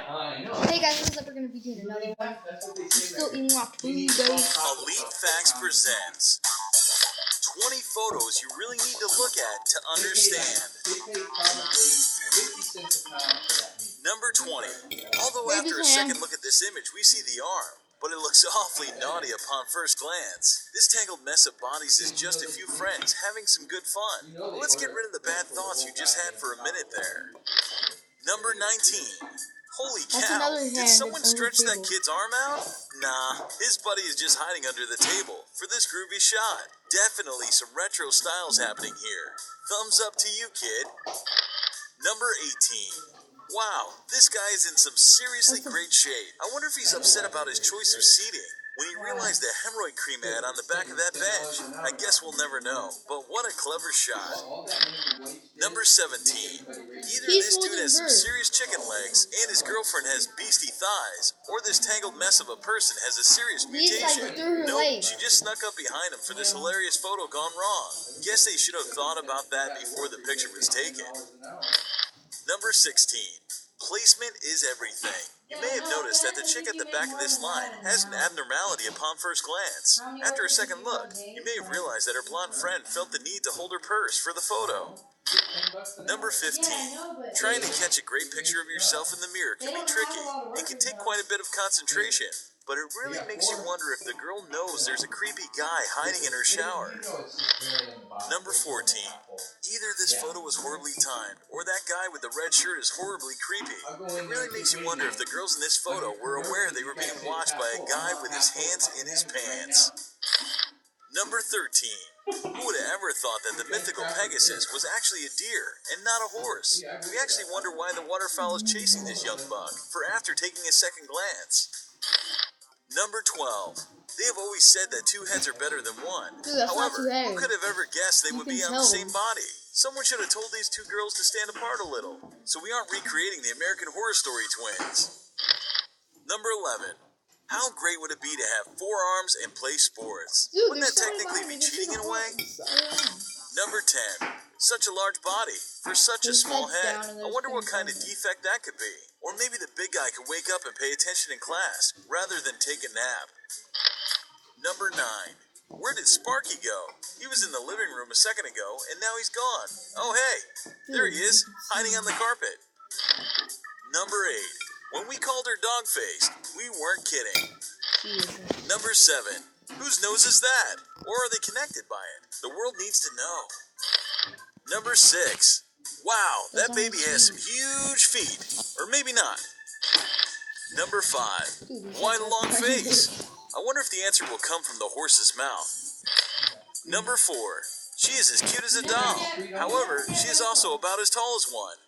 Hey guys, what's up? We're gonna be doing another one. I'm still eating my food, guys. Elite Facts presents 20 photos you really need to look at to understand. Number 20. Although after a second look at this image, we see the arm, but it looks awfully naughty upon first glance. This tangled mess of bodies is just a few friends having some good fun. Let's get rid of the bad thoughts you just had for a minute there. Number 19. Holy cow, did someone stretch that kid's arm out? Nah, his buddy is just hiding under the table for this groovy shot. Definitely some retro styles happening here. Thumbs up to you, kid. Number 18. Wow, this guy is in some seriously great shape. I wonder if he's upset about his choice of seating. When he realized the hemorrhoid cream ad on the back of that bench, I guess we'll never know. But what a clever shot. Number 17. Either this dude has some serious chicken legs and his girlfriend has beastie thighs, or this tangled mess of a person has a serious mutation. Nope, she just snuck up behind him for this hilarious photo gone wrong. Guess they should have thought about that before the picture was taken. Number 16. Placement is everything. You may have noticed that the chick at the back of this line has an abnormality upon first glance. After a second look, you may have realized that her blonde friend felt the need to hold her purse for the photo. Number 15. Trying to catch a great picture of yourself in the mirror can be tricky. It can take quite a bit of concentration, but it really makes you wonder if the girl knows there's a creepy guy hiding in her shower. Number 14. Either this photo was horribly timed, or that guy with the red shirt is horribly creepy. It really makes you wonder if the girls in this photo were aware they were being watched by a guy with his hands in his pants. Number 13. Who would have ever thought that the mythical Pegasus was actually a deer and not a horse? We actually wonder why the waterfowl is chasing this young buck, for after taking a second glance. Number 12. They have always said that two heads are better than one. However, who could have ever guessed they would be on the same body? Someone should have told these two girls to stand apart a little, so we aren't recreating the American Horror Story twins. Number 11. How great would it be to have 4 arms and play sports? Wouldn't that technically be cheating in a way? Number 10. Such a large body for such a small head. I wonder what kind of defect that could be. Or maybe the big guy could wake up and pay attention in class rather than take a nap. Number 9. Where did Sparky go? He was in the living room a second ago, and now he's gone. Oh hey, there he is, hiding on the carpet. Number 8. When we called her dog-faced, we weren't kidding. Number 7. Whose nose is that? Or are they connected by it? The world needs to know. Number 6. Wow, that baby has some huge feet. Or maybe not. Number 5. Why the long face? I wonder if the answer will come from the horse's mouth. Number 4. She is as cute as a doll. However, she is also about as tall as one.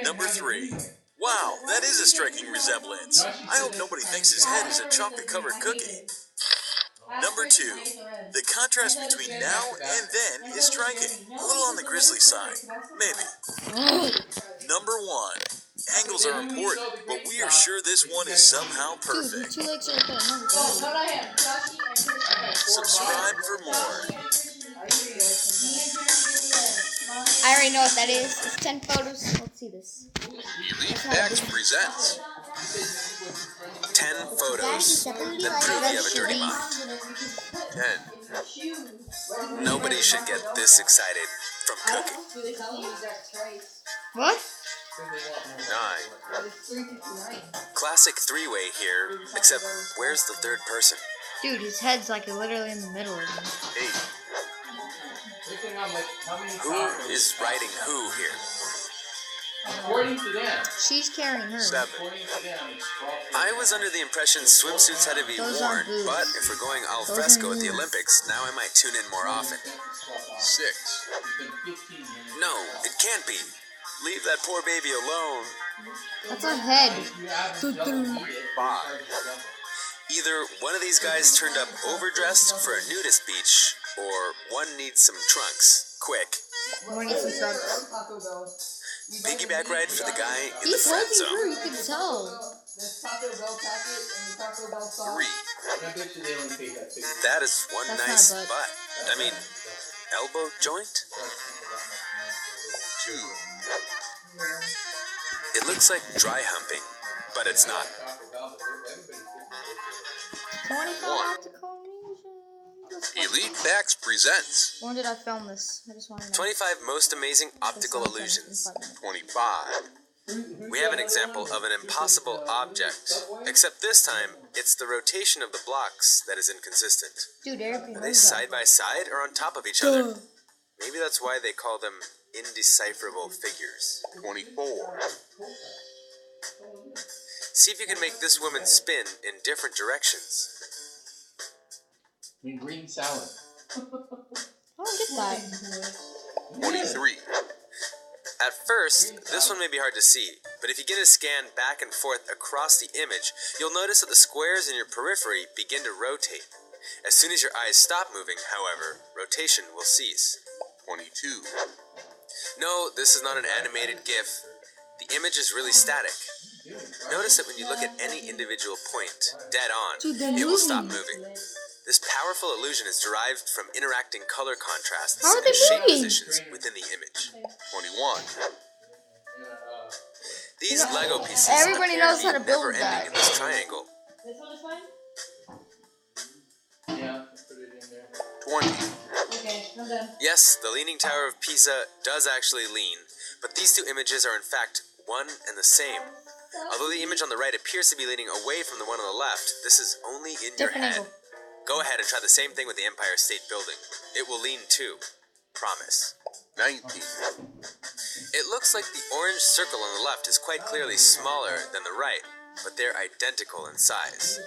Number 3. Wow, that is a striking resemblance. I hope nobody thinks his head is a chocolate-covered cookie. Number 2. The contrast between now and then is striking. A little on the grisly side. Maybe. Number 1. Angles are important, but we are sure this one is somehow perfect. Subscribe for more. I already know what that is. It's 10 photos. Let's see this. Elite Facts presents 10 photos that prove you have a dirty mind. 10. Nobody should get this excited from cooking. What? 9. Classic 3-way here, except where's the third person? Dude, his head's like literally in the middle of him. 8. Who is riding who here? According to them. She's carrying her. 7. I was under the impression swimsuits had to be worn, but if we're going al fresco at the Olympics, now I might tune in more often. 6. No, it can't be. Leave that poor baby alone. That's a head. 5. Either one of these guys turned up overdressed for a nudist beach, or one needs some trunks. Quick. One needs some trunks. Piggyback ride for the guy in the friend zone. You can tell. 3. That is one nice butt. I mean, elbow joint? 2. It It looks like dry humping, but it's not. 25 One. optical illusions. Elite Facts presents When did I film this? I just want to know. 25 most amazing optical illusions. 25. We have an example of an impossible object, except this time it's the rotation of the blocks that is inconsistent. Dude, everybody Are they knows that. side by side or on top of each other? Maybe that's why they call them indecipherable figures. 24. See if you can make this woman spin in different directions. In green salad. I don't get that. 23. At first, this one may be hard to see, but if you get a scan back and forth across the image, you'll notice that the squares in your periphery begin to rotate. As soon as your eyes stop moving, however, rotation will cease. 22. No, this is not an animated GIF. The image is really static. Notice that when you look at any individual point, dead on, Dude, they're it will stop moving. moving. This powerful illusion is derived from interacting color contrasts How are and they shape moving? positions within the image. 21. These Lego pieces Everybody appear knows to how be to build never that. ending in this triangle. This one is fine? Yeah, put it in there. 20. Okay, I'm done. Yes, the Leaning Tower of Pisa does actually lean, but these two images are in fact one and the same. Although the image on the right appears to be leaning away from the one on the left, this is only in your Different head. angle. Go ahead and try the same thing with the Empire State Building. It will lean too. Promise. 19. It looks like the orange circle on the left is quite clearly smaller than the right, but they're identical in size.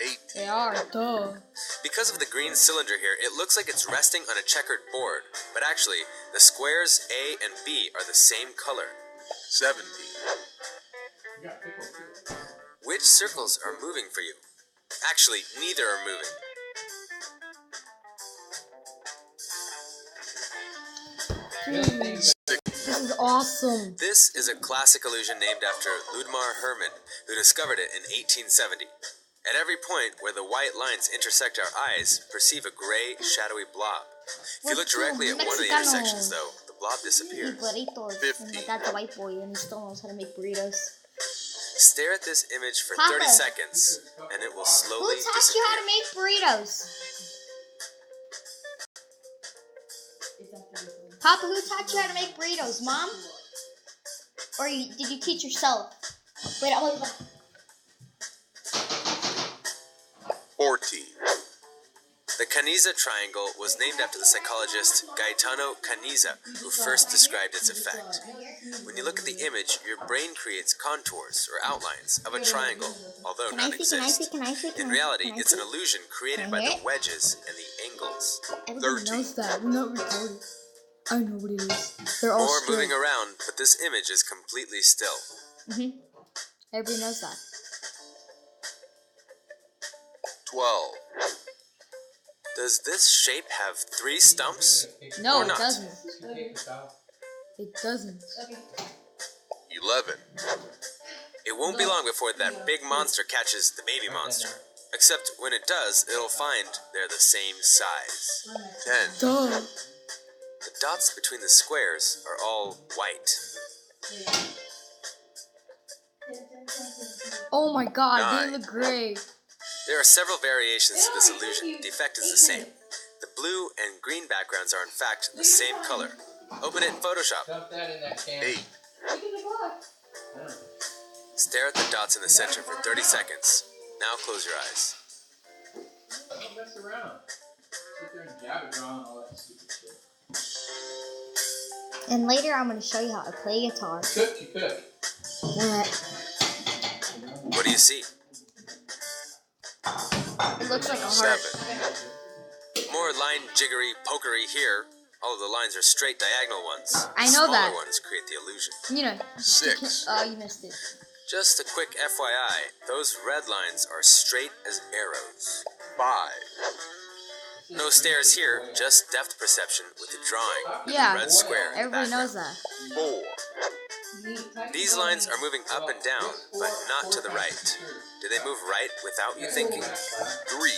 18. They are, duh. Because of the green cylinder here, it looks like it's resting on a checkered board, but actually, the squares A and B are the same color. 17. You got pickles too. Which circles are moving for you? Actually, neither are moving. This is awesome. This is a classic illusion named after Ludmar Hermann, who discovered it in 1870. At every point where the white lines intersect our eyes, perceive a gray, shadowy blob. If you look directly at one of the intersections, though, the blob disappears. Burritos. And my dad's a white boy and he still knows how to make burritos. Stare at this image for Papa. 30 seconds, and it will slowly Who taught you how to disappear. make burritos? Papa, who taught you how to make burritos? Mom? Or did you teach yourself? Wait, I'm gonna... 14. The Caniza triangle was named after the psychologist Gaetano Caniza, who first described its effect. When you look at the image, your brain creates contours or outlines of a triangle, although none exist. In reality, it's an illusion created by the wedges and the angles. Everybody knows that. We're not retarded. I know what it is. They're all More straight. moving around, but this image is completely still. Everybody knows that. 12. Does this shape have 3 stumps? No, Or it not. doesn't. Take this out. It doesn't. 11. It won't be long before that big monster catches the baby monster. Except when it does, it'll find they're the same size. 10. Duh. The dots between the squares are all white. Oh my god, 9. they look great. There are several variations to this illusion. The effect is the same. The blue and green backgrounds are in fact the same color. Open it in Photoshop. Dump that in that can. 8. Stare at the dots in the center for 30 seconds. Now close your eyes. Don't mess around. Sit there and jab it around all that stupid shit. And later I'm going to show you how to play guitar. Cook, you cook. What do you see? It looks like a heart. 7. More line jiggery pokery here. All of the lines are straight diagonal ones. I know Smaller that. ones create the illusion. You know. 6. Oh, you missed it. Just a quick FYI, those red lines are straight as arrows. 5. No stares here, just depth perception with the drawing. Yeah, Red square in the everybody knows background. that. 4. These lines are moving up and down, but not to the right. Do they move right without you thinking? 3.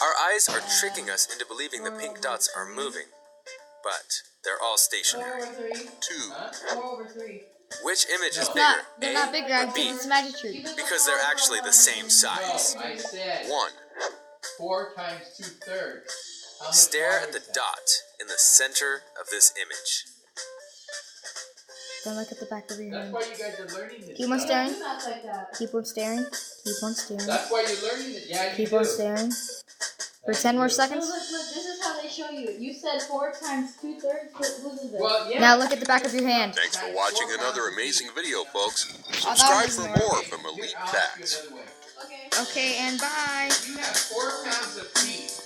Our eyes are tricking us into believing the pink dots are moving, but they're all stationary. 2. Which image is No. bigger, They're A not bigger. or I B? think it's magic tree. Because they're actually the same size. No, I said 1. 4 times 2/3. How much Stare water at the is that? dot in the center of this image. Don't look at the back of your That's hand. why you guys are learning this. Keep on stuff. staring. Do not like that. Keep on staring. Keep on staring. That's why you're learning it. Yeah, you Keep do. on staring. For That's 10 more you. Look, seconds. look, look. This is how they show you. You said 4 times 2/3. What is it? Well, yeah. Now look at the back of your hand. Thanks for watching another amazing video, folks. that Subscribe was for more. more from Here, Elite I'll ask you Facts. another way. Okay. Okay, and bye. You have 4 pounds of peas.